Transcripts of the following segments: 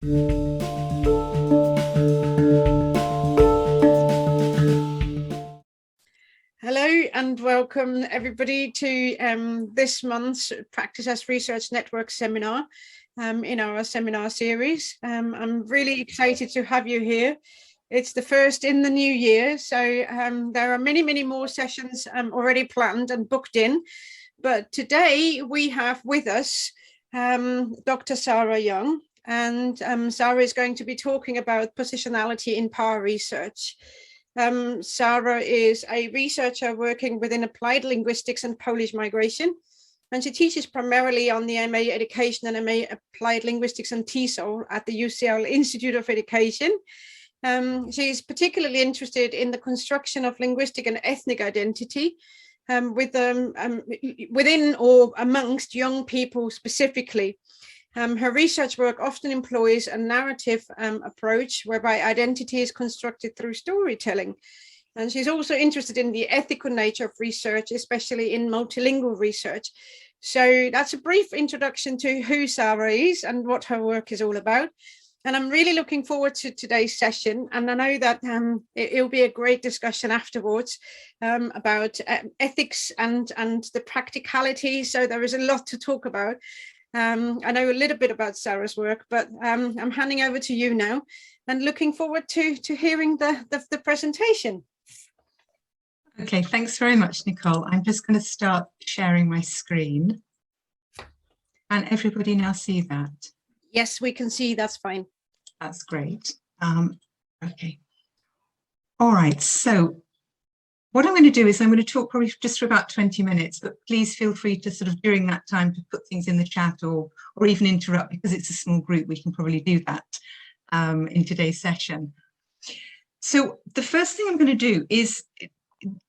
Hello and welcome everybody to this month's Practice as Research Network seminar in our seminar series. I'm really excited to have you here. It's the first in the new year, so there are many more sessions already planned and booked in. But today we have with us Dr. Sara Young, and Sara is going to be talking about positionality in power research. Sara is a researcher working within applied linguistics and Polish migration, and she teaches primarily on the MA Education and MA Applied Linguistics and TESOL at the UCL Institute of Education. She's particularly interested in the construction of linguistic and ethnic identity within or amongst young people specifically. Her research work often employs a narrative approach whereby identity is constructed through storytelling. And she's also interested in the ethical nature of research, especially in multilingual research. So that's a brief introduction to who Sara is and what her work is all about. And I'm really looking forward to today's session. And I know that it'll be a great discussion afterwards about ethics and the practicality. So there is a lot to talk about. I know a little bit about Sara's work, but I'm handing over to you now and looking forward to hearing the presentation. Okay, thanks very much, Nicole. I'm just going to start sharing my screen. Can everybody now see that? Yes, we can see, that's fine. That's great. Okay. All right, so what I'm going to do is I'm going to talk probably just for about 20 minutes, but please feel free to sort of during that time to put things in the chat or even interrupt, because it's a small group. We can probably do that in today's session. So the first thing I'm going to do is,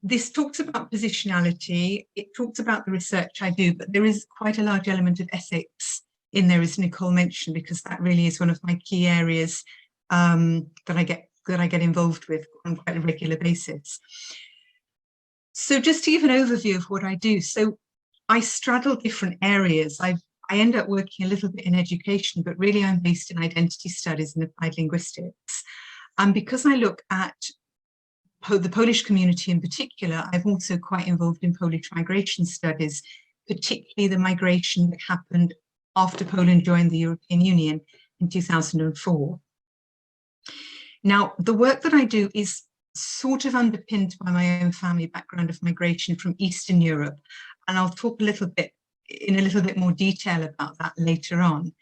this talks about positionality. It talks about the research I do, but there is quite a large element of ethics in there, as Nicole mentioned, because that really is one of my key areas that I get involved with on quite a regular basis. So just to give an overview of what I do, so I straddle different areas. I end up working a little bit in education, but really I'm based in identity studies and applied linguistics. And because I look at the Polish community in particular, I'm also quite involved in Polish migration studies, particularly the migration that happened after Poland joined the European Union in 2004. Now, the work that I do is sort of underpinned by my own family background of migration from Eastern Europe, and I'll talk a little bit more detail about that later on.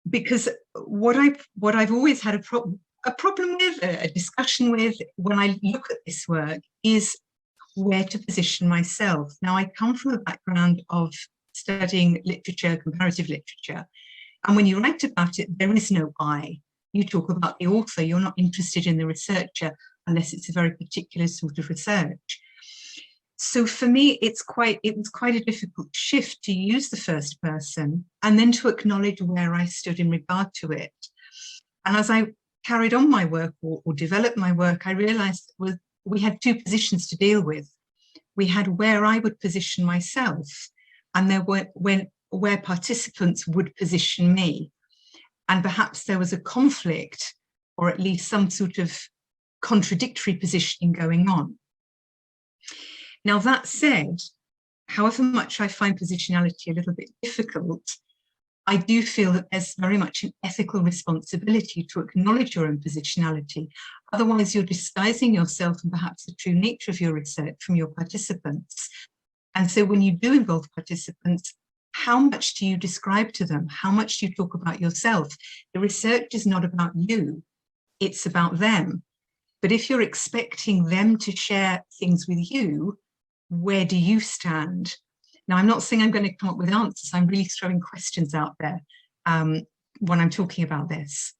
Because what I've always had a problem with, a discussion with when I look at this work, is where to position myself. Now, I come from a background of studying literature, comparative literature, and when you write about it, there is no I. You talk about the author, you're not interested in the researcher unless it's a very particular sort of research. So for me, it was quite a difficult shift to use the first person and then to acknowledge where I stood in regard to it. And as I carried on my work or developed my work, I realized that we had two positions to deal with. We had where I would position myself, and there were where participants would position me. And perhaps there was a conflict, or at least some sort of contradictory positioning going on. Now, that said, however much I find positionality a little bit difficult, I do feel that there's very much an ethical responsibility to acknowledge your own positionality. Otherwise, you're disguising yourself and perhaps the true nature of your research from your participants. And so when you do involve participants, how much do you describe to them? How much do you talk about yourself? The research is not about you, it's about them. But if you're expecting them to share things with you, where do you stand? Now, I'm not saying I'm going to come up with answers. I'm really throwing questions out there when I'm talking about this.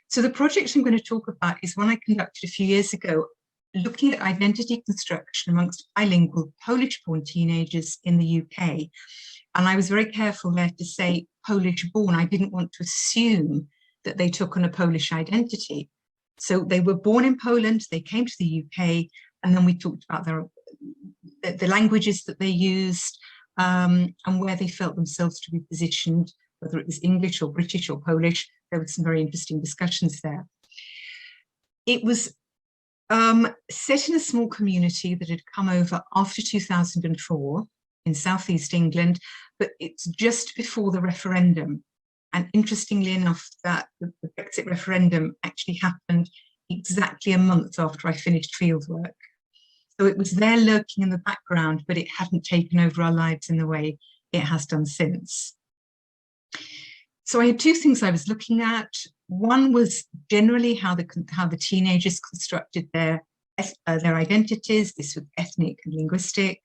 So the project I'm going to talk about is one I conducted a few years ago, looking at identity construction amongst bilingual Polish-born teenagers in the UK. And I was very careful there to say Polish-born. I didn't want to assume that they took on a Polish identity. So they were born in Poland, they came to the UK, and then we talked about the languages that they used and where they felt themselves to be positioned whether it was English or British or Polish. There were some very interesting discussions there. It was set in a small community that had come over after 2004 in southeast England, but it's just before the referendum. And interestingly enough, that the Brexit referendum actually happened exactly a month after I finished fieldwork. So it was there lurking in the background, but it hadn't taken over our lives in the way it has done since. So I had two things I was looking at. One was generally how the teenagers constructed their identities. This was ethnic and linguistic.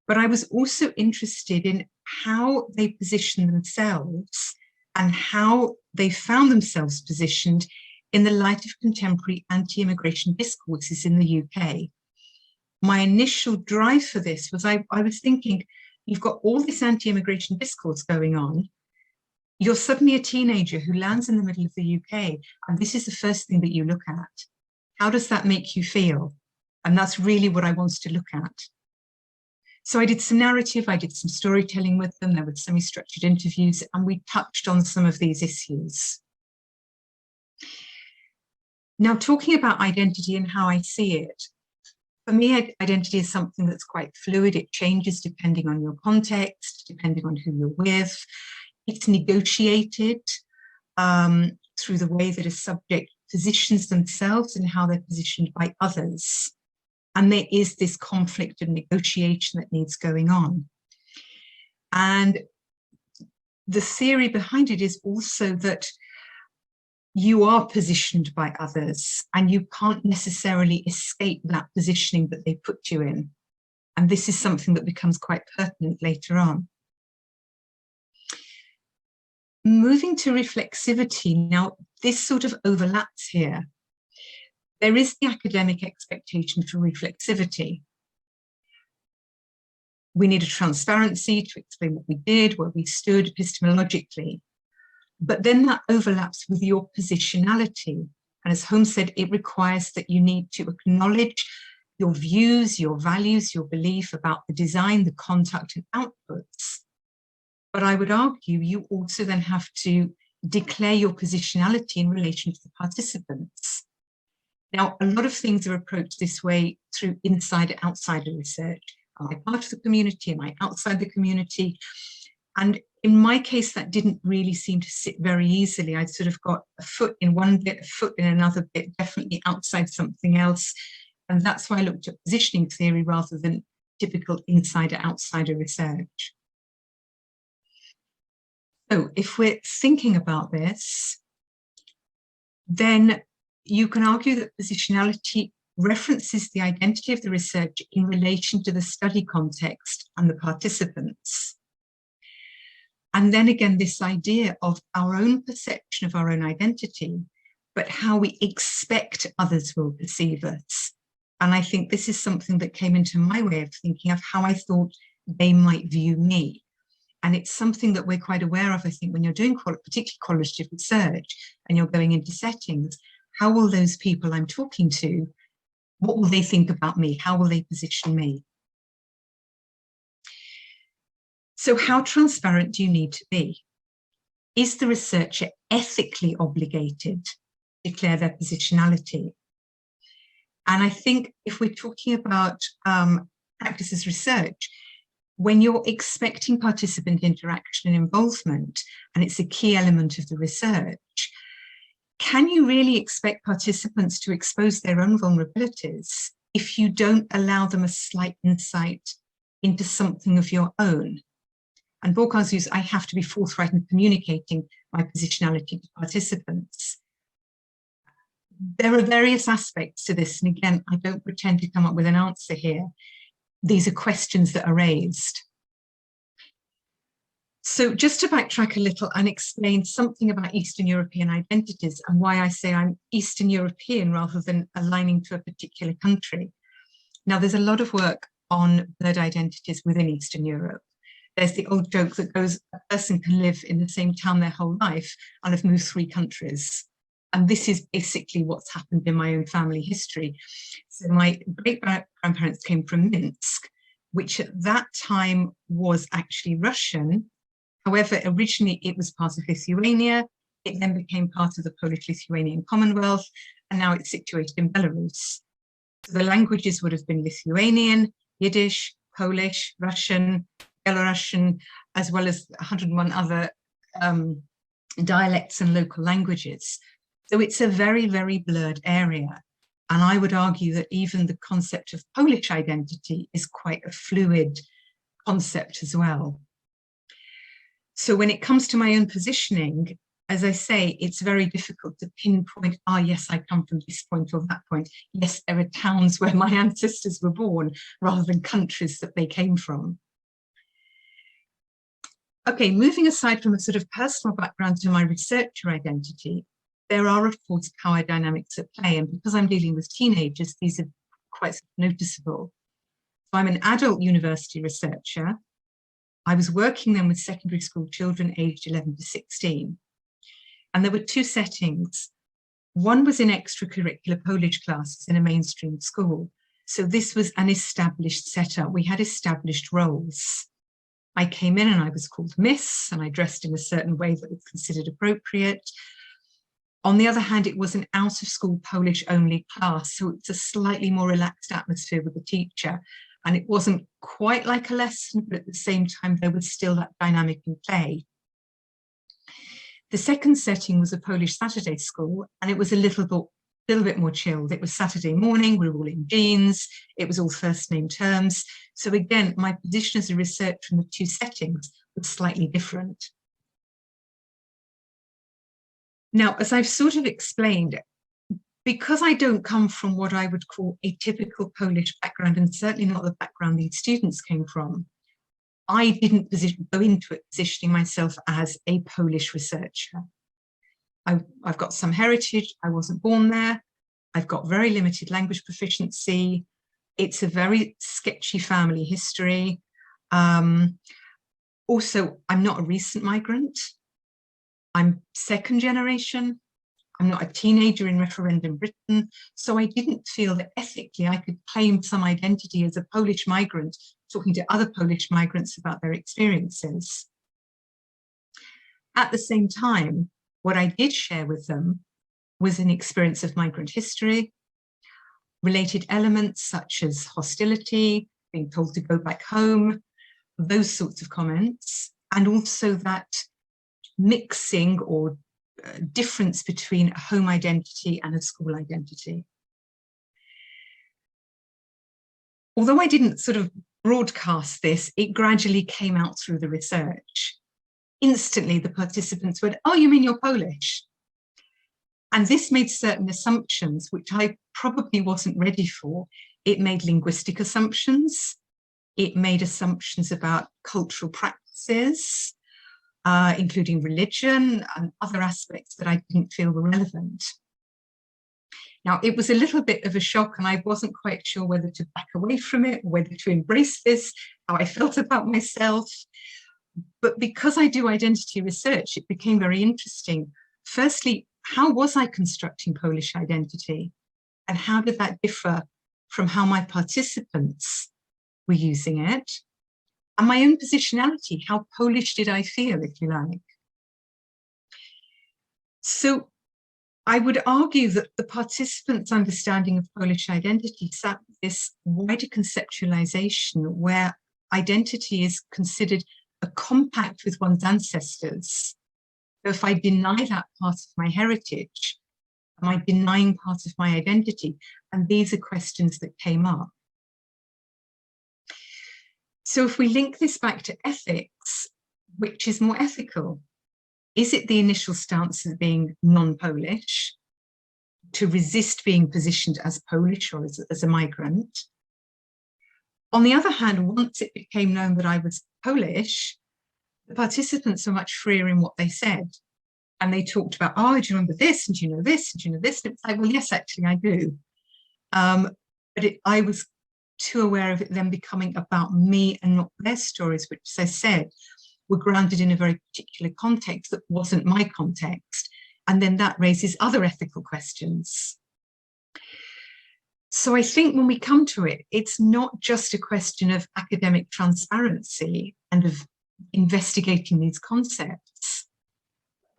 But I was also interested in how they positioned themselves and how they found themselves positioned in the light of contemporary anti-immigration discourses in the UK. My initial drive for this was I was thinking, you've got all this anti-immigration discourse going on. You're suddenly a teenager who lands in the middle of the UK, and this is the first thing that you look at. How does that make you feel? And that's really what I wanted to look at. So I did some narrative, I did some storytelling with them, there were semi-structured interviews, and we touched on some of these issues. Now, talking about identity and how I see it, for me, identity is something that's quite fluid. It changes depending on your context, depending on who you're with. It's negotiated through the way that a subject positions themselves and how they're positioned by others. And there is this conflict and negotiation that needs going on. And the theory behind it is also that you are positioned by others and you can't necessarily escape that positioning that they put you in. And this is something that becomes quite pertinent later on. Moving to reflexivity, now this sort of overlaps here. There is the academic expectation for reflexivity. We need a transparency to explain what we did, where we stood epistemologically. But then that overlaps with your positionality. And as Holmes said, it requires that you need to acknowledge your views, your values, your belief about the design, the content and outputs. But I would argue you also then have to declare your positionality in relation to the participants. Now, a lot of things are approached this way through insider-outsider research. Am I part of the community? Am I outside the community? And in my case, that didn't really seem to sit very easily. I'd sort of got a foot in one bit, a foot in another bit, definitely outside something else. And that's why I looked at positioning theory rather than typical insider-outsider research. So if we're thinking about this, then you can argue that positionality references the identity of the research in relation to the study context and the participants. And then again, this idea of our own perception of our own identity, but how we expect others will perceive us. And I think this is something that came into my way of thinking of how I thought they might view me. And it's something that we're quite aware of, I think, when you're doing particularly qualitative research and you're going into settings. How will those people I'm talking to, what will they think about me? How will they position me? So how transparent do you need to be? Is the researcher ethically obligated to declare their positionality? And I think if we're talking about practice as research, when you're expecting participant interaction and involvement, and it's a key element of the research, can you really expect participants to expose their own vulnerabilities if you don't allow them a slight insight into something of your own? And Borkhar's use, I have to be forthright in communicating my positionality to participants. There are various aspects to this. And again, I don't pretend to come up with an answer here. These are questions that are raised. So just to backtrack a little and explain something about Eastern European identities and why I say I'm Eastern European rather than aligning to a particular country. Now, there's a lot of work on bird identities within Eastern Europe. There's the old joke that goes, a person can live in the same town their whole life and have moved 3 countries. And this is basically what's happened in my own family history. So my great-grandparents came from Minsk, which at that time was actually Russian, However, originally it was part of Lithuania. It then became part of the Polish-Lithuanian Commonwealth, and now it's situated in Belarus. So the languages would have been Lithuanian, Yiddish, Polish, Russian, Belarusian, as well as 101 other dialects and local languages. So it's a very, very blurred area. And I would argue that even the concept of Polish identity is quite a fluid concept as well. So when it comes to my own positioning, as I say, it's very difficult to pinpoint, ah, yes, I come from this point or that point. Yes, there are towns where my ancestors were born rather than countries that they came from. Okay, moving aside from a sort of personal background to my researcher identity, there are, of course, power dynamics at play. And because I'm dealing with teenagers, these are quite noticeable. So I'm an adult university researcher. I was working then with secondary school children aged 11 to 16. And there were two settings. One was in extracurricular Polish classes in a mainstream school. So this was an established setup. We had established roles. I came in and I was called Miss, and I dressed in a certain way that was considered appropriate. On the other hand, it was an out-of-school Polish-only class, so it's a slightly more relaxed atmosphere with the teacher. And it wasn't quite like a lesson, but at the same time, there was still that dynamic in play. The second setting was a Polish Saturday school, and it was a little bit more chilled. It was Saturday morning, we were all in jeans, it was all first name terms. So again, my position as a researcher in the two settings was slightly different. Now, as I've sort of explained, because I don't come from what I would call a typical Polish background, and certainly not the background these students came from, I didn't go into it positioning myself as a Polish researcher. I've got some heritage, I wasn't born there, I've got very limited language proficiency, it's a very sketchy family history. Also, I'm not a recent migrant, I'm second generation, I'm not a teenager in referendum Britain, so I didn't feel that ethically I could claim some identity as a Polish migrant, talking to other Polish migrants about their experiences. At the same time, what I did share with them was an experience of migrant history, related elements such as hostility, being told to go back home, those sorts of comments, and also that mixing or difference between a home identity and a school identity. Although I didn't sort of broadcast this, it gradually came out through the research. Instantly, the participants went, "Oh, you mean you're Polish?" And this made certain assumptions, which I probably wasn't ready for. It made linguistic assumptions. It made assumptions about cultural practices, including religion and other aspects that I didn't feel were relevant. Now, it was a little bit of a shock, and I wasn't quite sure whether to back away from it, whether to embrace this, how I felt about myself. But because I do identity research, it became very interesting. Firstly, how was I constructing Polish identity? And how did that differ from how my participants were using it? And my own positionality, how Polish did I feel, if you like? So I would argue that the participants' understanding of Polish identity sat with this wider conceptualization where identity is considered a compact with one's ancestors. So if I deny that part of my heritage, am I denying part of my identity? And these are questions that came up. So if we link this back to ethics, which is more ethical? Is it the initial stance of being non-Polish, to resist being positioned as Polish or as a migrant? On the other hand, once it became known that I was Polish, the participants were much freer in what they said. And they talked about, oh, do you remember this? And do you know this? And do you know this? And it's like, well, yes, actually, I do. But I was too aware of it then becoming about me and not their stories, which, as I said, were grounded in a very particular context that wasn't my context. And then that raises other ethical questions. So I think when we come to it, it's not just a question of academic transparency and of investigating these concepts,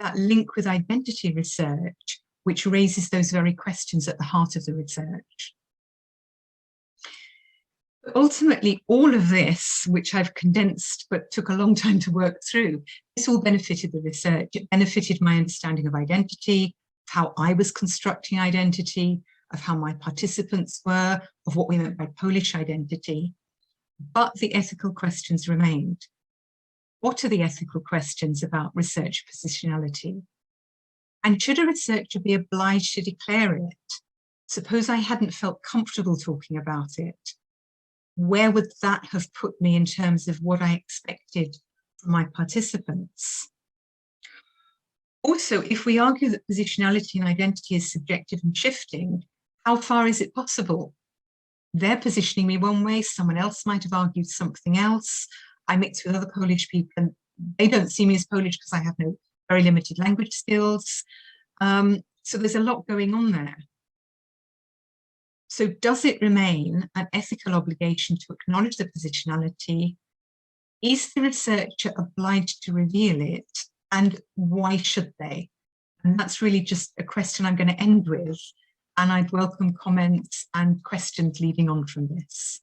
that link with identity research, which raises those very questions at the heart of the research. But ultimately, all of this, which I've condensed but took a long time to work through, this all benefited the research. It benefited my understanding of identity, of how I was constructing identity, of how my participants were, of what we meant by Polish identity. But the ethical questions remained. What are the ethical questions about research positionality? And should a researcher be obliged to declare it? Suppose I hadn't felt comfortable talking about it. Where would that have put me in terms of what I expected from my participants? Also, if we argue that positionality and identity is subjective and shifting, how far is it possible? They're positioning me one way, someone else might have argued something else. I mix with other Polish people and they don't see me as Polish because I have no very limited language skills. So there's a lot going on there. So does it remain an ethical obligation to acknowledge the positionality? Is the researcher obliged to reveal it? And why should they? And that's really just a question I'm going to end with. And I'd welcome comments and questions leading on from this.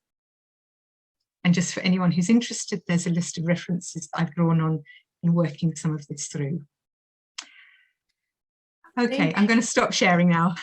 And just for anyone who's interested, there's a list of references I've drawn on in working some of this through. Okay, I'm going to stop sharing now.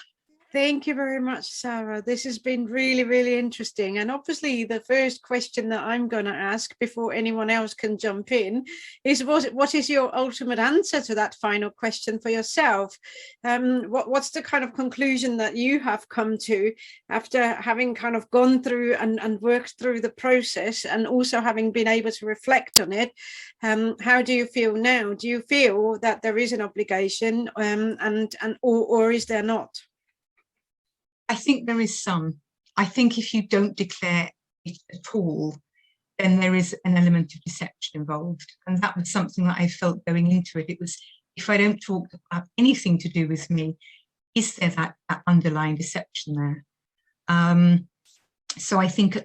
Thank you very much, Sarah. This has been really, really interesting. And obviously the first question that I'm going to ask before anyone else can jump in is what is your ultimate answer to that final question for yourself? What's the kind of conclusion that you have come to after having kind of gone through and worked through the process and also having been able to reflect on it? How do you feel now? Do you feel that there is an obligation or is there not? I think there is some. I think if you don't declare it at all, then there is an element of deception involved. And that was something that I felt going into it. It was, if I don't talk about anything to do with me, is there that underlying deception there? So I think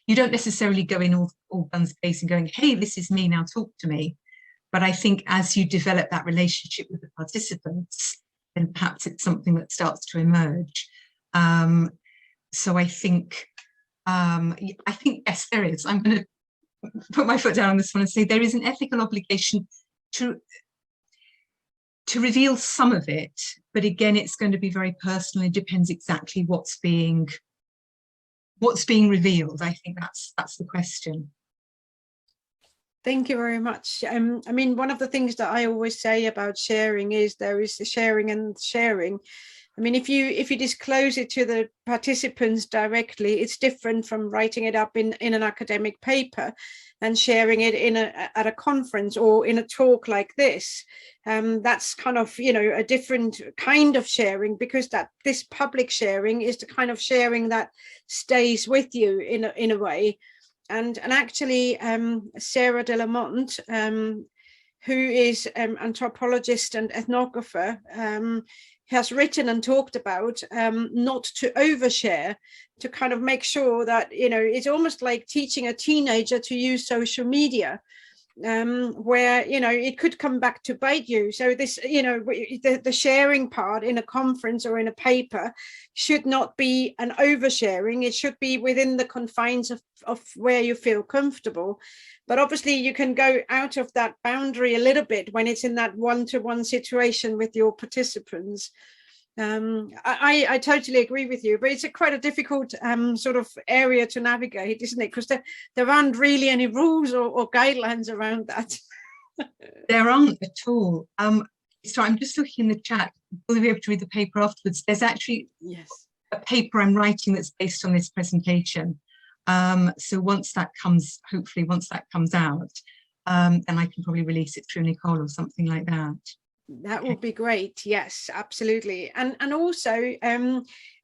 you don't necessarily go in all guns blazing going, hey, this is me, now talk to me. But I think as you develop that relationship with the participants, then perhaps it's something that starts to emerge. So I think yes, there is. I'm going to put my foot down on this one and say there is an ethical obligation to reveal some of it, but again, it's going to be very personal. It depends exactly what's being revealed. I think that's the question. Thank you very much. I mean, one of the things that I always say about sharing is there is sharing and sharing. I mean, if you disclose it to the participants directly, it's different from writing it up in an academic paper and sharing it at a conference or in a talk like this. That's kind of, you know, a different kind of sharing, because this public sharing is the kind of sharing that stays with you in a way. And actually, Sarah de Lamont, who is an anthropologist and ethnographer, has written and talked about not to overshare, to kind of make sure that, you know, it's almost like teaching a teenager to use social media, where, you know, it could come back to bite you. So this, you know, the sharing part in a conference or in a paper should not be an oversharing. It should be within the confines of where you feel comfortable. But obviously you can go out of that boundary a little bit when it's in that one-to-one situation with your participants. I totally agree with you, but it's quite a difficult sort of area to navigate, isn't it? Because there aren't really any rules or guidelines around that. There aren't at all. So I'm just looking in the chat. Will you be able to read the paper afterwards? There's actually a paper I'm writing that's based on this presentation. So once that comes, hopefully once that comes out, then I can probably release it through Nicole or something like that. That would be great. Yes, absolutely. And also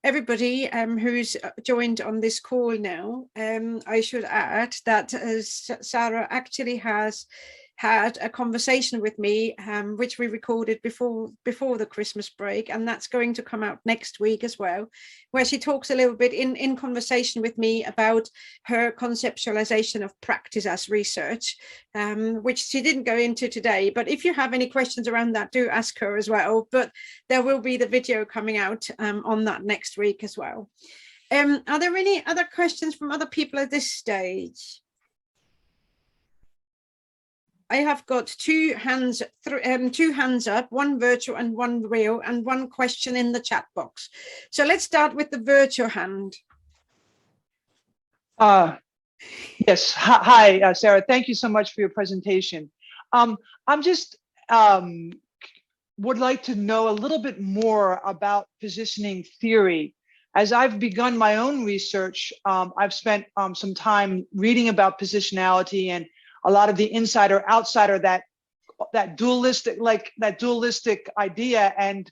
everybody who's joined on this call now, I should add that Sarah actually has had a conversation with me, which we recorded before the Christmas break, and that's going to come out next week as well, where she talks a little bit in conversation with me about her conceptualization of practice as research, which she didn't go into today. But if you have any questions around that, do ask her as well. But there will be the video coming out on that next week as well. Are there any other questions from other people at this stage? I have got two hands up, one virtual and one real, and one question in the chat box. So let's start with the virtual hand. Yes. Hi, Sarah. Thank you so much for your presentation. I'm just would like to know a little bit more about positioning theory. As I've begun my own research, I've spent some time reading about positionality and a lot of the insider outsider, that dualistic idea. And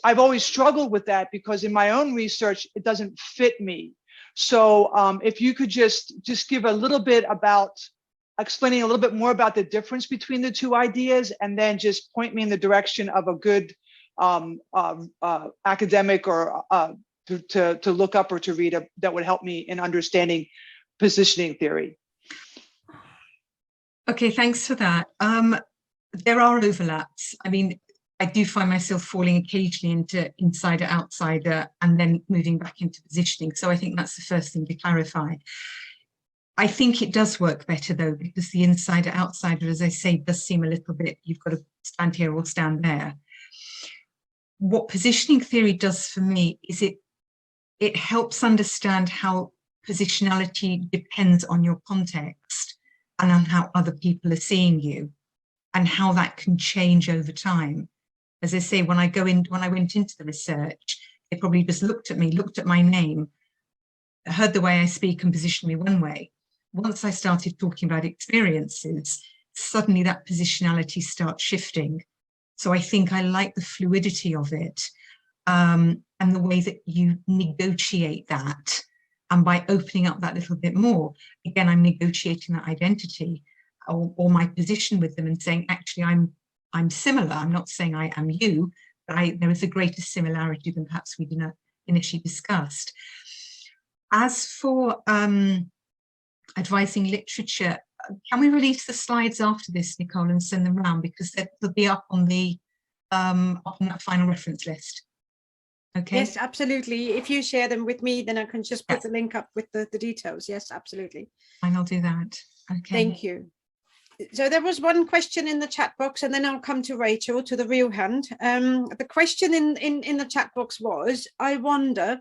I've always struggled with that because in my own research, it doesn't fit me. So if you could just give a little bit about explaining a little bit more about the difference between the two ideas, and then just point me in the direction of a good academic or to look up or to read that would help me in understanding positioning theory. Okay, thanks for that. There are overlaps. I mean, I do find myself falling occasionally into insider, outsider, and then moving back into positioning. So I think that's the first thing to clarify. I think it does work better though, because the insider, outsider, as I say, does seem a little bit, you've got to stand here or stand there. What positioning theory does for me is it helps understand how positionality depends on your context and on how other people are seeing you, and how that can change over time. As I say, when I went into the research, they probably just looked at me, looked at my name, heard the way I speak and positioned me one way. Once I started talking about experiences, suddenly that positionality starts shifting. So I think I like the fluidity of it, and the way that you negotiate that. And by opening up that little bit more, again, I'm negotiating that identity or my position with them and saying, actually, I'm similar. I'm not saying I am you, but there is a greater similarity than perhaps we didn't initially discussed. As for advising literature, can we release the slides after this, Nicole, and send them around, because they'll be up on that final reference list. Okay. Yes, absolutely. If you share them with me, then I can just put the link up with the details. Yes, absolutely. And I'll do that. Okay. Thank you. So there was one question in the chat box, and then I'll come to Rachel, to the real hand. The question in the chat box was, I wonder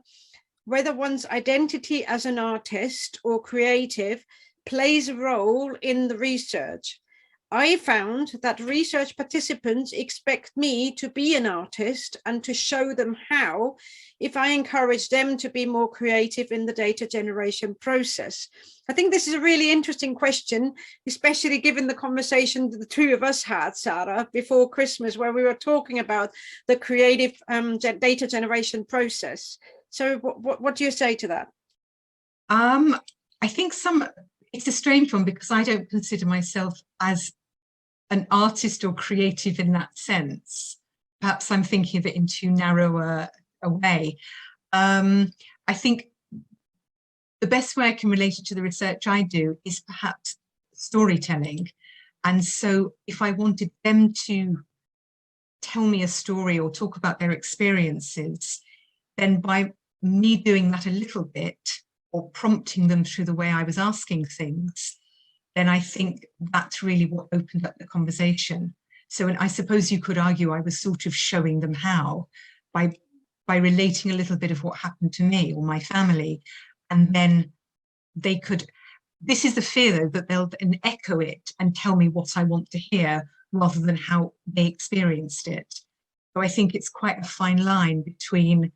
whether one's identity as an artist or creative plays a role in the research. I found that research participants expect me to be an artist and to show them how, if I encourage them to be more creative in the data generation process. I think this is a really interesting question, especially given the conversation that the two of us had, Sara, before Christmas, where we were talking about the creative data generation process. So what do you say to that? I think it's a strange one, because I don't consider myself as an artist or creative in that sense. Perhaps I'm thinking of it in too narrow a way. I think the best way I can relate it to the research I do is perhaps storytelling. And so if I wanted them to tell me a story or talk about their experiences, then by me doing that a little bit, or prompting them through the way I was asking things, then I think that's really what opened up the conversation. So, and I suppose you could argue I was sort of showing them how, by relating a little bit of what happened to me or my family, and then they could, this is the fear though, that they'll then echo it and tell me what I want to hear rather than how they experienced it. So I think it's quite a fine line between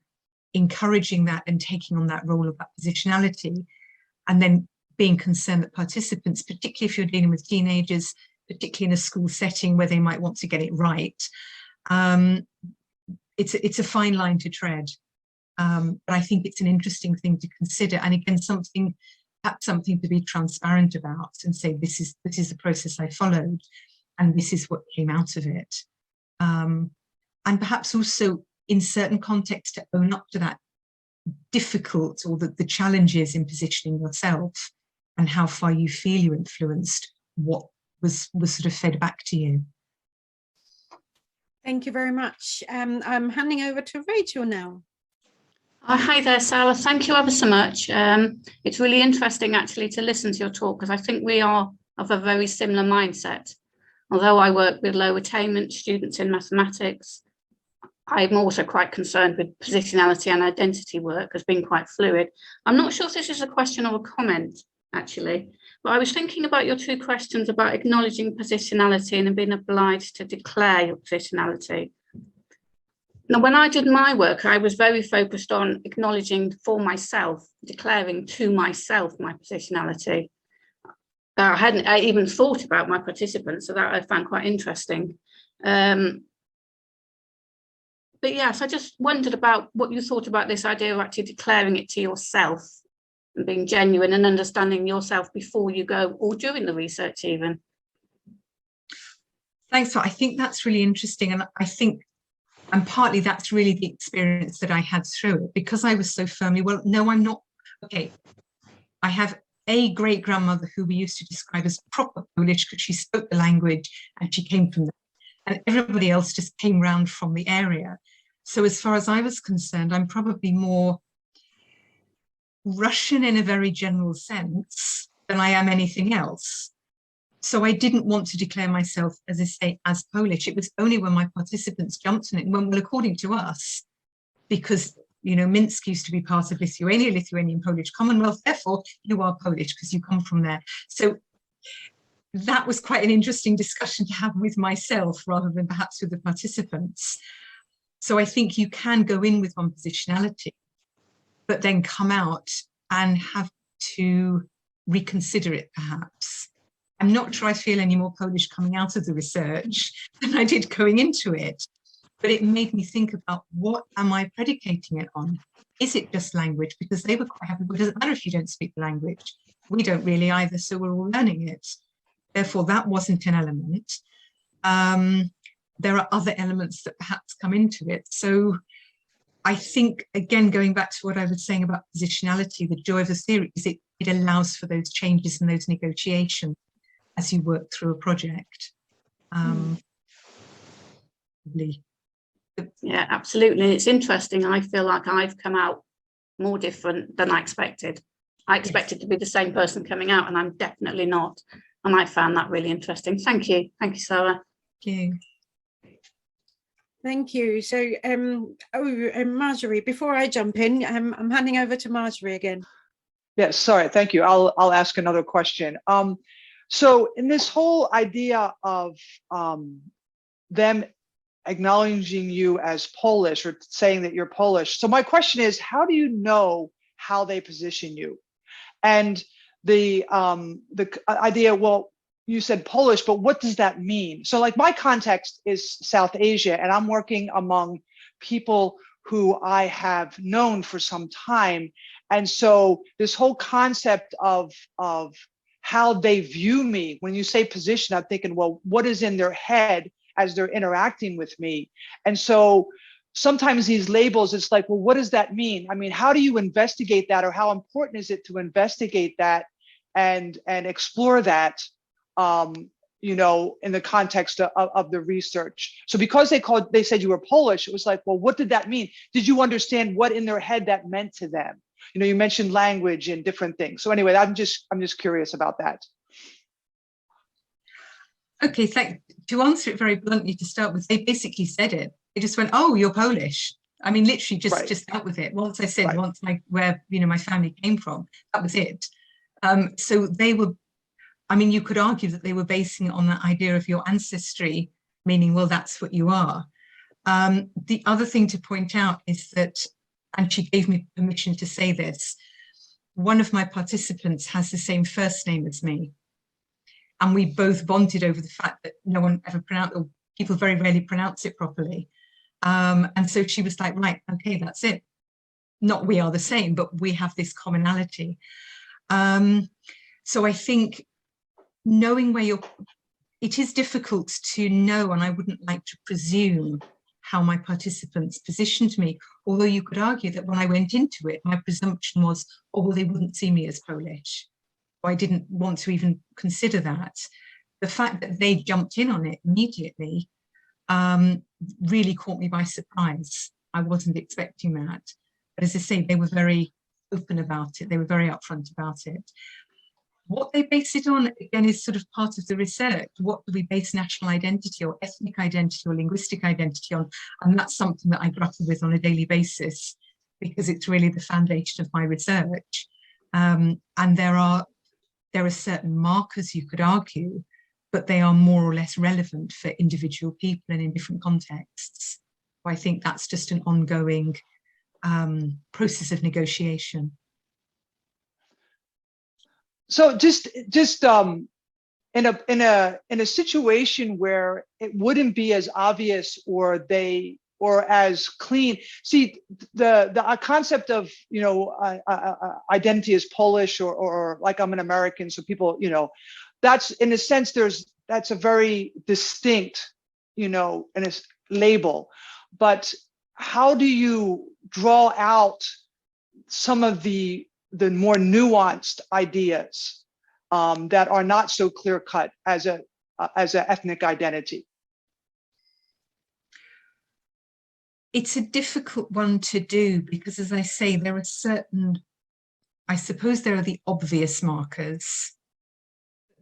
encouraging that and taking on that role of that positionality, and then being concerned that participants, particularly if you're dealing with teenagers, particularly in a school setting where they might want to get it right, it's a fine line to tread. But I think it's an interesting thing to consider, and again, something perhaps something to be transparent about and say, this is the process I followed, and this is what came out of it. And perhaps also in certain contexts to own up to that difficult or the challenges in positioning yourself and how far you feel you influenced what was sort of fed back to you. Thank you very much. I'm handing over to Rachel now. Hi there, Sarah. Thank you ever so much. It's really interesting actually to listen to your talk, because I think we are of a very similar mindset. Although I work with low attainment students in mathematics, I'm also quite concerned with positionality and identity work as being quite fluid. I'm not sure if this is a question or a comment, actually, but I was thinking about your two questions about acknowledging positionality and being obliged to declare your positionality. Now, when I did my work, I was very focused on acknowledging for myself, declaring to myself my positionality. I hadn't even thought about my participants, so that I found quite interesting. But yes, I just wondered about what you thought about this idea of actually declaring it to yourself and being genuine and understanding yourself before you go or during the research even. Thanks. I think that's really interesting. And I think, and partly that's really the experience that I had through it, because I was so firmly, well, no, I'm not. Okay, I have a great grandmother who we used to describe as proper Polish because she spoke the language and she came from there. And everybody else just came round from the area. So as far as I was concerned, I'm probably more Russian in a very general sense than I am anything else. So I didn't want to declare myself, as I say, as Polish. It was only when my participants jumped on it, when, well, according to us, because, you know, Minsk used to be part of Lithuania, Lithuanian-Polish Commonwealth, therefore you are Polish because you come from there. So that was quite an interesting discussion to have with myself rather than perhaps with the participants. So I think you can go in with one positionality, but then come out and have to reconsider it perhaps. I'm not sure I feel any more Polish coming out of the research than I did going into it, but it made me think about, what am I predicating it on? Is it just language? Because they were quite happy, but it doesn't matter if you don't speak the language. We don't really either, so we're all learning it. Therefore, that wasn't an element. There are other elements that perhaps come into it. So I think, again, going back to what I was saying about positionality, the joy of the theory is it allows for those changes and those negotiations as you work through a project. Yeah, absolutely. It's interesting. I feel like I've come out more different than I expected. I expected to be the same person coming out, and I'm definitely not. And I found that really interesting. Thank you. Thank you, Sarah. Thank you. Thank you. So, Marjorie, before I jump in, I'm handing over to Marjorie again. Yes, sorry, thank you. I'll ask another question. So in this whole idea of them acknowledging you as Polish or saying that you're Polish, so my question is, how do you know how they position you? And the idea, well, you said Polish, but what does that mean? So like my context is South Asia, and I'm working among people who I have known for some time. And so this whole concept of how they view me, when you say position, I'm thinking, well, what is in their head as they're interacting with me? And so sometimes these labels, it's like, well, what does that mean? I mean, how do you investigate that, or how important is it to investigate that and explore that, you know, in the context of the research? So because they said you were Polish, it was like, well, what did that mean? Did you understand what in their head that meant to them? You know, you mentioned language and different things. So anyway, I'm just curious about that. Okay, to answer it very bluntly to start with, they basically said it. They just went, "Oh, you're Polish." I mean, literally just out with it. Once I said, once where you know my family came from, that was it. So they were, I mean, you could argue that they were basing it on that idea of your ancestry, meaning, well, that's what you are. The other thing to point out is that, and she gave me permission to say this, one of my participants has the same first name as me. And we both bonded over the fact that no one ever pronounced, or people very rarely pronounce it properly. And so she was like, right, okay, that's it. Not we are the same, but we have this commonality. So I think knowing where it is difficult to know, and I wouldn't like to presume how my participants positioned me, although you could argue that when I went into it, my presumption was, oh, well, they wouldn't see me as Polish. I didn't want to even consider that. The fact that they jumped in on it immediately really caught me by surprise. I wasn't expecting that. But as I say, they were very open about it. They were very upfront about it. What they base it on, again, is sort of part of the research. What do we base national identity or ethnic identity or linguistic identity on? And that's something that I grapple with on a daily basis, because it's really the foundation of my research. And there are certain markers, you could argue, but they are more or less relevant for individual people and in different contexts. So I think that's just an ongoing process of negotiation. So just in a situation where it wouldn't be as obvious or as clean. See, the concept of, you know, identity as Polish or like I'm an American, so people, you know, that's in a sense that's a very distinct, you know, in a label. But how do you draw out some of the more nuanced ideas that are not so clear-cut as an ethnic identity? It's a difficult one to do because, as I say, there are certain, I suppose there are the obvious markers.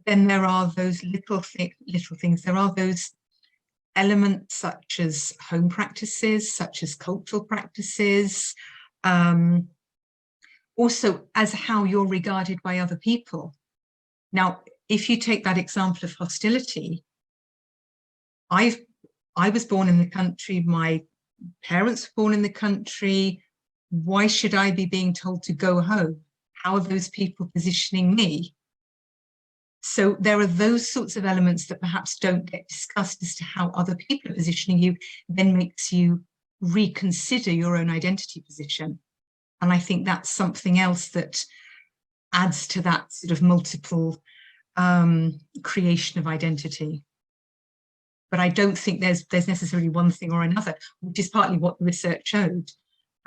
Then there are those little things. There are those elements such as home practices, such as cultural practices, also as how you're regarded by other people. Now, if you take that example of hostility, I was born in the country, my parents were born in the country. Why should I be being told to go home? How are those people positioning me? So there are those sorts of elements that perhaps don't get discussed as to how other people are positioning you, then makes you reconsider your own identity position. And I think that's something else that adds to that sort of multiple creation of identity. But I don't think there's necessarily one thing or another, which is partly what the research showed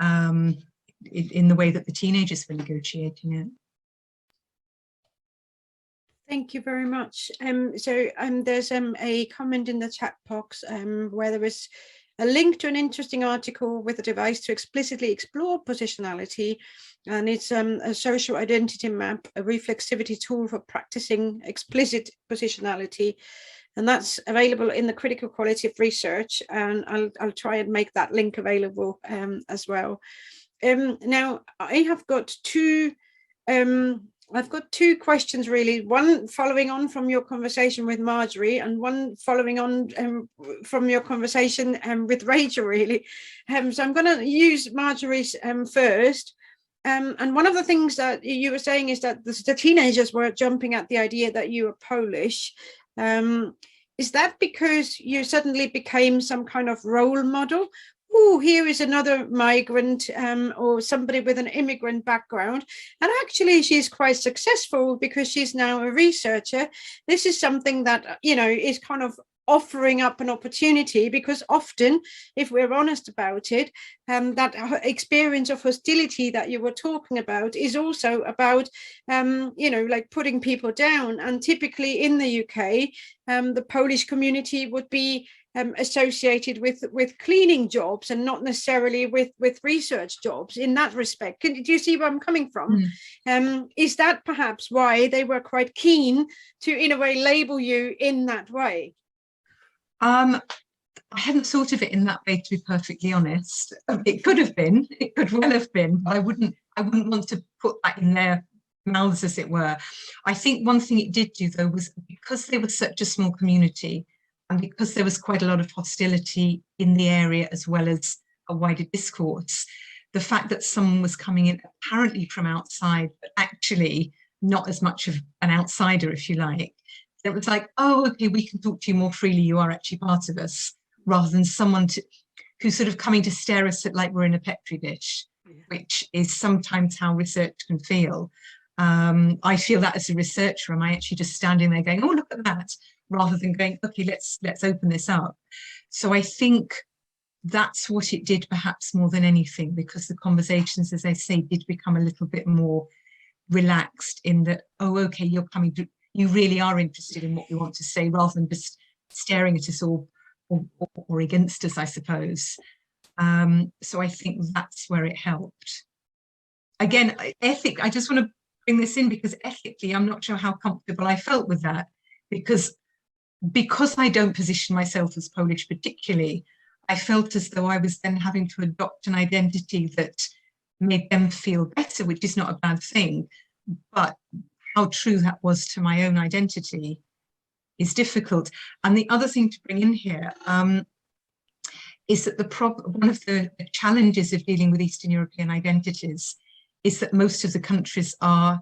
in the way that the teenagers were negotiating it. Thank you very much. So there's a comment in the chat box where there is a link to an interesting article with a device to explicitly explore positionality. And it's a social identity map, a reflexivity tool for practicing explicit positionality. And that's available in the critical quality of research. And I'll try and make that link available as well. Now, I have got two questions, really. One following on from your conversation with Marjorie, and one following on from your conversation with Rachel, really. So I'm going to use Marjorie's first. And one of the things that you were saying is that the teenagers were jumping at the idea that you were Polish. Is that because you suddenly became some kind of role model? Oh, here is another migrant or somebody with an immigrant background. And actually, she's quite successful because she's now a researcher. This is something that, you know, is kind of offering up an opportunity, because often, if we're honest about it, that experience of hostility that you were talking about is also about, you know, like putting people down. And typically in the UK, the Polish community would be associated with cleaning jobs and not necessarily with research jobs in that respect. Do you see where I'm coming from? Is that perhaps why they were quite keen to, in a way, label you in that way? I hadn't thought of it in that way, to be perfectly honest. It could have been, it could well have been, but I wouldn't want to put that in their mouths, as it were. I think one thing it did do, though, was because they were such a small community, and because there was quite a lot of hostility in the area as well as a wider discourse, the fact that someone was coming in apparently from outside, but actually not as much of an outsider, if you like, it was like, oh, okay, we can talk to you more freely, you are actually part of us, rather than someone who's sort of coming to stare us at like we're in a Petri dish, which is sometimes how research can feel. I feel that as a researcher, am I actually just standing there going, oh, look at that, rather than going, okay, let's open this up. So I think that's what it did, perhaps more than anything, because the conversations, as I say, did become a little bit more relaxed in that, oh, okay, you're coming to, you really are interested in what we want to say, rather than just staring at us or against us, I suppose. So I think that's where it helped. Again, I just want to bring this in because ethically, I'm not sure how comfortable I felt with that, because I don't position myself as Polish particularly, I felt as though I was then having to adopt an identity that made them feel better, which is not a bad thing. But how true that was to my own identity is difficult. And the other thing to bring in here is that one of the challenges of dealing with Eastern European identities is that most of the countries are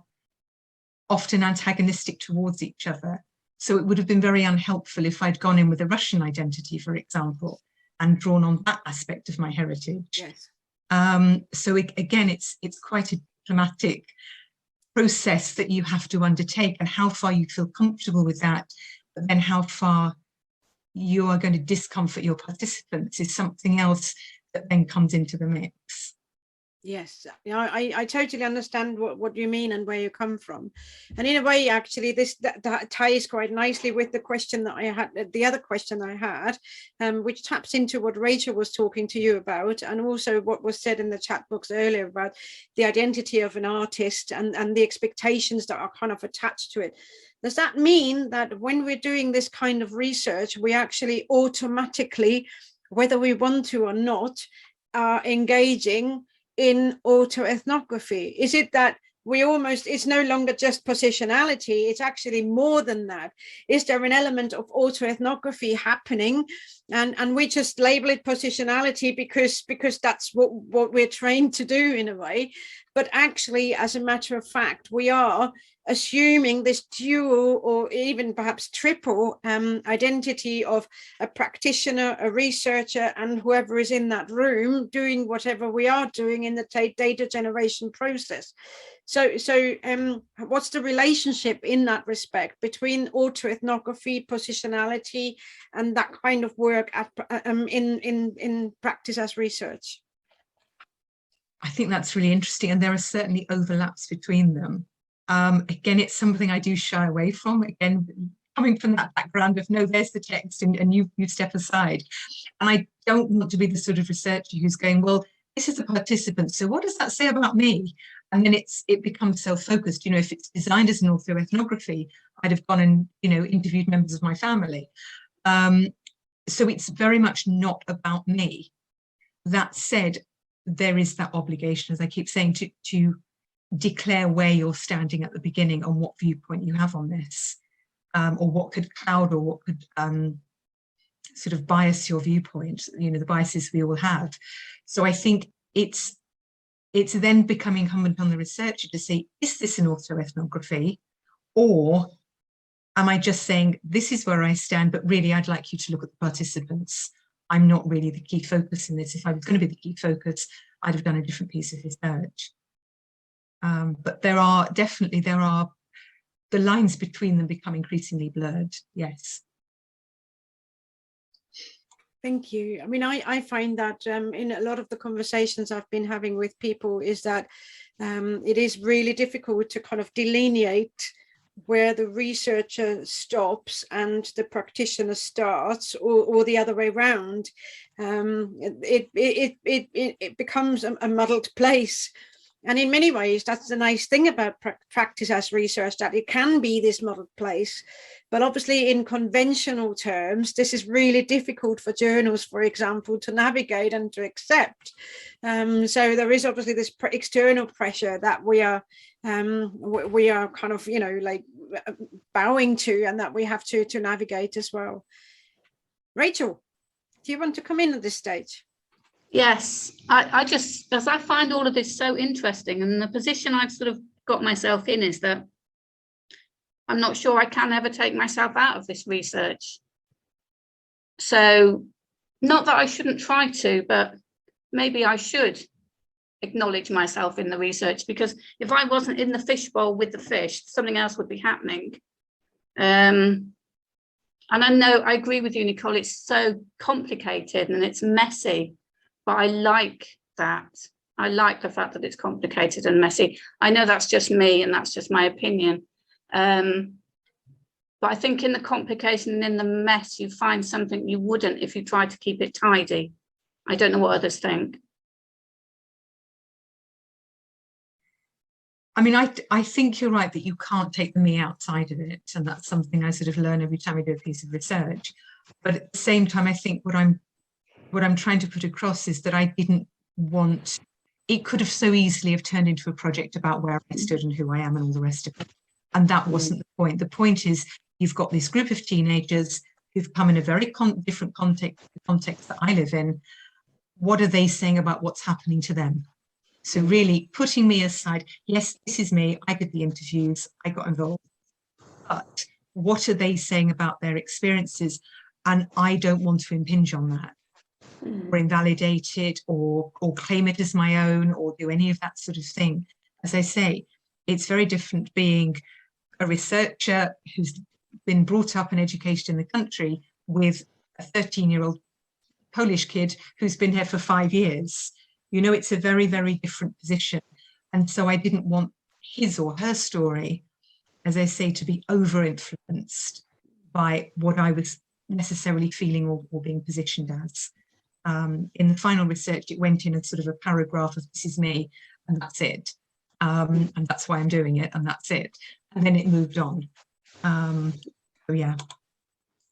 often antagonistic towards each other. So it would have been very unhelpful if I'd gone in with a Russian identity, for example, and drawn on that aspect of my heritage. Yes. So again, it's quite a diplomatic process that you have to undertake, and how far you feel comfortable with that, but then how far you are going to discomfort your participants is something else that then comes into the mix. Yes, I totally understand what you mean and where you come from. And in a way, actually, that ties quite nicely with the question that I had, the other question I had, which taps into what Rachel was talking to you about, and also what was said in the chat box earlier about the identity of an artist and the expectations that are kind of attached to it. Does that mean that when we're doing this kind of research, we actually automatically, whether we want to or not, are engaging in autoethnography? Is it that we almost, it's no longer just positionality, it's actually more than that? Is there an element of autoethnography happening, and we just label it positionality because that's what we're trained to do in a way, but actually, as a matter of fact, we are assuming this dual or even perhaps triple identity of a practitioner, a researcher, and whoever is in that room doing whatever we are doing in the data generation process. So what's the relationship in that respect between autoethnography, positionality, and that kind of work in practice as research? I think that's really interesting, and there are certainly overlaps between them. Again, it's something I do shy away from. Again, coming from that background of, no, there's the text and you step aside. And I don't want to be the sort of researcher who's going, well, this is the participant, so what does that say about me? And then it becomes self-focused. You know, if it's designed as an autoethnography, I'd have gone and, you know, interviewed members of my family. So it's very much not about me. That said, there is that obligation, as I keep saying, to declare where you're standing at the beginning and what viewpoint you have on this, or what could cloud or what could sort of bias your viewpoint, you know, the biases we all have. So I think it's then becoming incumbent on the researcher to say, is this an autoethnography, or am I just saying, this is where I stand, but really I'd like you to look at the participants. I'm not really the key focus in this. If I was going to be the key focus, I'd have done a different piece of research. But there are the lines between them become increasingly blurred. Yes. Thank you. I mean, I find that in a lot of the conversations I've been having with people is that it is really difficult to kind of delineate where the researcher stops and the practitioner starts, or the other way around. It becomes a muddled place. And in many ways, that's the nice thing about practice as research, that it can be this muddled place. But obviously, in conventional terms, this is really difficult for journals, for example, to navigate and to accept. So there is obviously this external pressure that we are kind of, you know, like bowing to, and that we have to navigate as well. Rachel, do you want to come in at this stage? Yes, I just, as I find all of this so interesting, and the position I've sort of got myself in is that I'm not sure I can ever take myself out of this research. So not that I shouldn't try to, but maybe I should. acknowledge myself in the research, because if I wasn't in the fishbowl with the fish, something else would be happening. And I know, I agree with you, Nicole, it's so complicated and it's messy, but I like that. I like the fact that it's complicated and messy. I know that's just me and that's just my opinion. But I think in the complication and in the mess, you find something you wouldn't if you tried to keep it tidy. I don't know what others think. I mean, I think you're right that you can't take the me outside of it. And that's something I sort of learn every time I do a piece of research. But at the same time, I think what I'm trying to put across is that I didn't want, it could have so easily have turned into a project about where I stood and who I am and all the rest of it. And that wasn't the point. The point is, you've got this group of teenagers who've come in a very different context, the context that I live in. What are they saying about what's happening to them? So really putting me aside, yes, this is me, I did the interviews, I got involved, but what are they saying about their experiences? And I don't want to impinge on that or invalidate it or claim it as my own or do any of that sort of thing. As I say, it's very different being a researcher who's been brought up and educated in the country with a 13-year-old Polish kid who's been here for 5 years. You know, it's a very, very different position. And so I didn't want his or her story, as I say, to be over-influenced by what I was necessarily feeling or being positioned as. In the final research, it went in as sort of a paragraph of this is me, and that's it. And that's why I'm doing it, and that's it. And then it moved on. So yeah.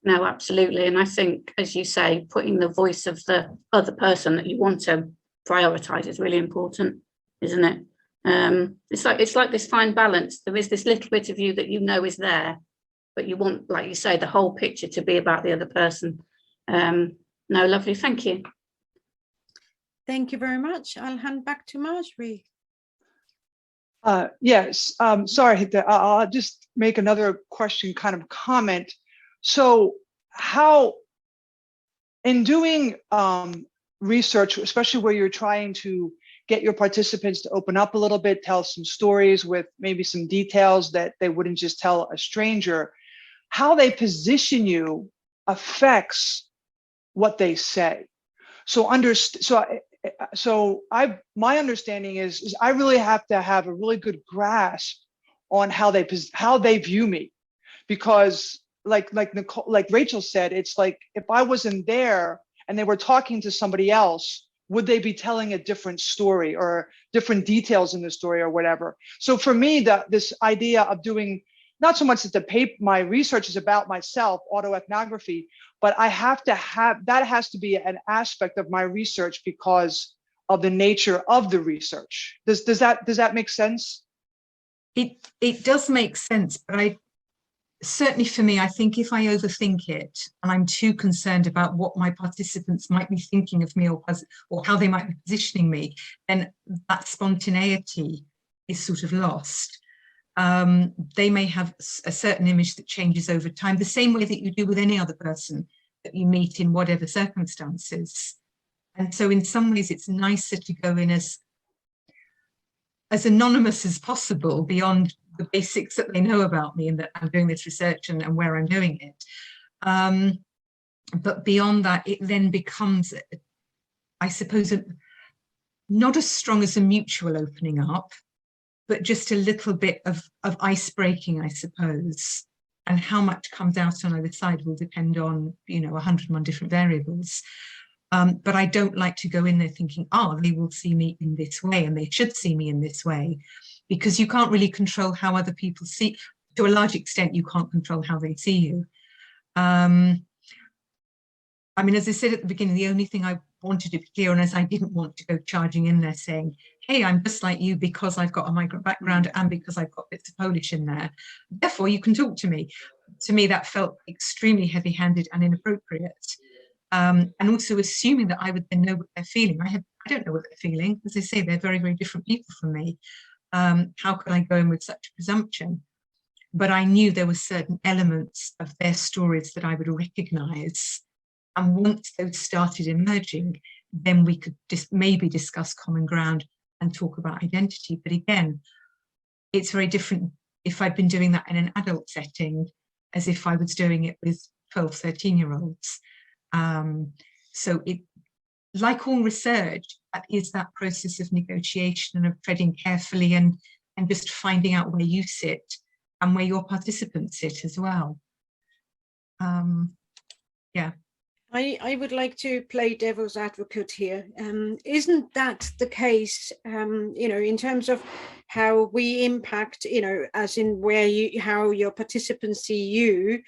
No, absolutely. And I think, as you say, putting the voice of the other person that you want to prioritize is really important, isn't it? It's like this fine balance. There is this little bit of you that you know is there, but you want, like you say, the whole picture to be about the other person. No, lovely. Thank you. Thank you very much. I'll hand back to Marjorie. Yes, sorry, I'll just make another question kind of comment. So how, in doing research, especially where you're trying to get your participants to open up a little bit, tell some stories with maybe some details that they wouldn't just tell a stranger, how they position you affects what they say. My understanding is I really have to have a really good grasp on how they view me, because like Nicole, like Rachel said, it's like if I wasn't there and they were talking to somebody else, would they be telling a different story or different details in the story or whatever? So for me, this idea of doing, not so much that my research is about myself, autoethnography, but I have to have, that has to be an aspect of my research because of the nature of the research. Does that make sense? It does make sense, but certainly for me, I think if I overthink it and I'm too concerned about what my participants might be thinking of me or how they might be positioning me, then that spontaneity is sort of lost. They may have a certain image that changes over time, the same way that you do with any other person that you meet in whatever circumstances. And so in some ways, it's nicer to go in as anonymous as possible beyond the basics that they know about me and that I'm doing this research and where I'm doing it. But beyond that, it then becomes, I suppose, not as strong as a mutual opening up, but just a little bit of ice breaking, I suppose. And how much comes out on either side will depend on, 101 different variables. But I don't like to go in there thinking, they will see me in this way and they should see me in this way, because you can't really control how other people see. To a large extent, you can't control how they see you. I mean, as I said at the beginning, the only thing I wanted to be clear on is I didn't want to go charging in there saying, hey, I'm just like you because I've got a migrant background and because I've got bits of Polish in there. Therefore, you can talk to me. To me, that felt extremely heavy-handed and inappropriate. And also assuming that I would then know what they're feeling. I don't know what they're feeling. As I say, they're very, very different people from me. How could I go in with such a presumption? But I knew there were certain elements of their stories that I would recognize. And once those started emerging, then we could maybe discuss common ground and talk about identity. But again, it's very different if I'd been doing that in an adult setting as if I was doing it with 12, 13-year-olds. So it, like all research, that is that process of negotiation and of treading carefully and just finding out where you sit and where your participants sit as well. Yeah. I would like to play devil's advocate here. Isn't that the case, you know, in terms of how we impact, you know, as in where you, how your participants see you,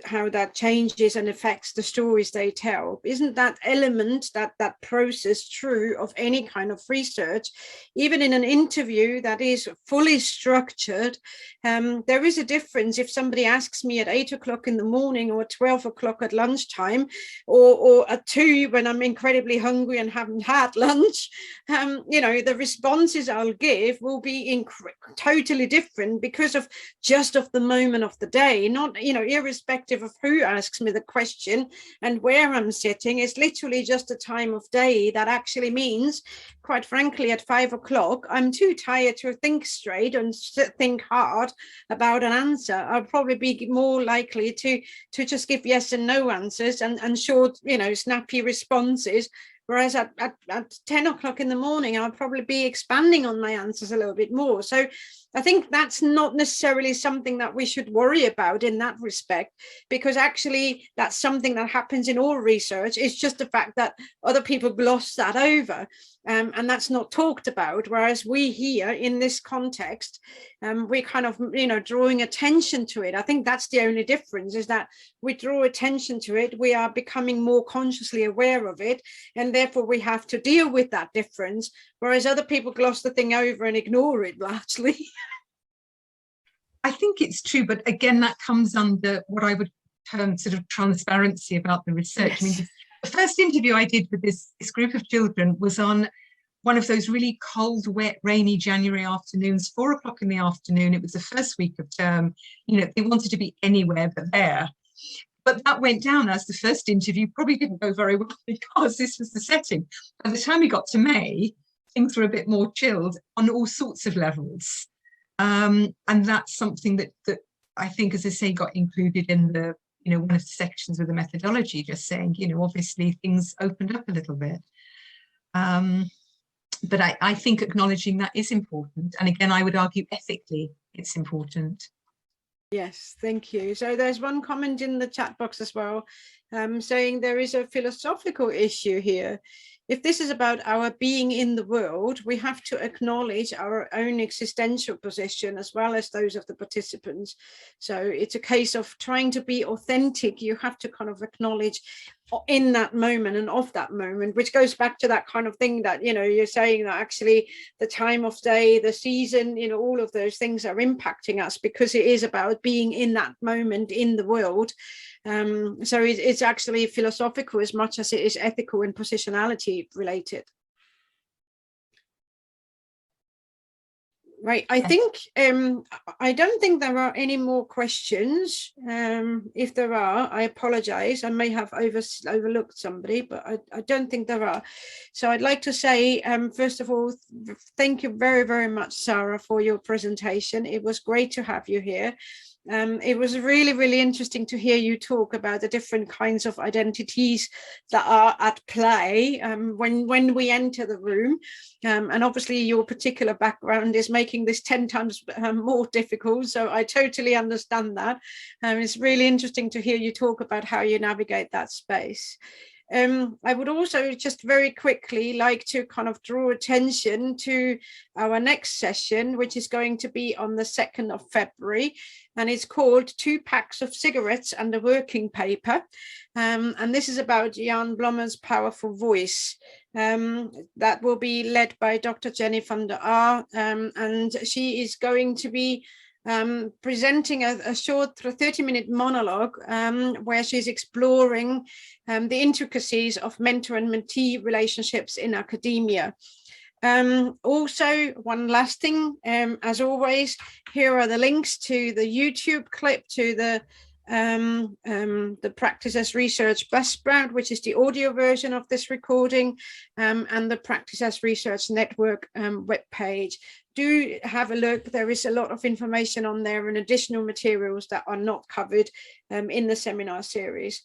how that changes and affects the stories they tell? Isn't that element, that process true of any kind of research? Even in an interview that is fully structured, there is a difference if somebody asks me at 8 o'clock in the morning or 12 o'clock at lunchtime, or at 2 when I'm incredibly hungry and haven't had lunch. You know, the responses I'll give will be totally different because of just of the moment of the day, not, you know, irrespective of who asks me the question and where I'm sitting. It's literally just a time of day that actually means, quite frankly, at 5 o'clock, I'm too tired to think straight and think hard about an answer. I'll probably be more likely to just give yes and no answers and short, you know, snappy responses. Whereas at 10 o'clock in the morning, I'll probably be expanding on my answers a little bit more. So I think that's not necessarily something that we should worry about in that respect, because actually that's something that happens in all research. It's just the fact that other people gloss that over, and that's not talked about. Whereas we here in this context, we kind of, you know, drawing attention to it. I think that's the only difference, is that we draw attention to it. We are becoming more consciously aware of it, and therefore we have to deal with that difference. Whereas other people gloss the thing over and ignore it largely. I think it's true, but again, that comes under what I would term sort of transparency about the research. Yes. I mean, the first interview I did with this group of children was on one of those really cold, wet, rainy January afternoons, 4 o'clock in the afternoon. It was the first week of term. You know, they wanted to be anywhere but there. But that went down as the first interview probably didn't go very well because this was the setting. By the time we got to May, things were a bit more chilled on all sorts of levels. And that's something that I think, as I say, got included in the, you know, one of the sections of the methodology, just saying, you know, obviously things opened up a little bit. But I think acknowledging that is important. And again, I would argue ethically, it's important. Yes, thank you. So there's one comment in the chat box as well, saying there is a philosophical issue here. If this is about our being in the world, we have to acknowledge our own existential position as well as those of the participants. So it's a case of trying to be authentic. You have to kind of acknowledge in that moment and of that moment, which goes back to that kind of thing that, you know, you're saying that actually the time of day, the season, you know, all of those things are impacting us because it is about being in that moment in the world. So it's actually philosophical as much as it is ethical and positionality related. Right, I think I don't think there are any more questions. If there are, I apologize. I may have overlooked somebody, but I don't think there are. So I'd like to say, first of all, thank you very, very much, Sara, for your presentation. It was great to have you here. It was really, really interesting to hear you talk about the different kinds of identities that are at play when we enter the room. And obviously your particular background is making this 10 times more difficult. So I totally understand that. It's really interesting to hear you talk about how you navigate that space. I would also just very quickly like to kind of draw attention to our next session, which is going to be on the 2nd of February, and it's called 2 Packs of Cigarettes and a Working Paper. And this is about Jan Blommer's powerful voice. That will be led by Dr. Jenny van der Aar, and she is going to be presenting a short 30-minute monologue where she's exploring the intricacies of mentor and mentee relationships in academia. Also, one last thing, as always, here are the links to the YouTube clip, to the the Practice as Research Buzzsprout, which is the audio version of this recording, and the Practice as Research Network webpage. Do have a look. There is a lot of information on there and additional materials that are not covered in the seminar series.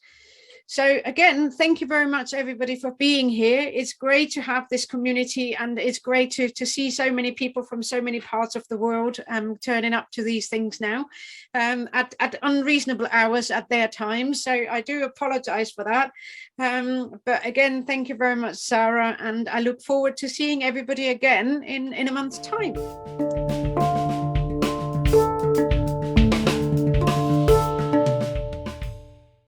So again, thank you very much, everybody, for being here. It's great to have this community, and it's great to see so many people from so many parts of the world turning up to these things now at unreasonable hours at their time. So I do apologize for that. But again, thank you very much, Sara, and I look forward to seeing everybody again in a month's time.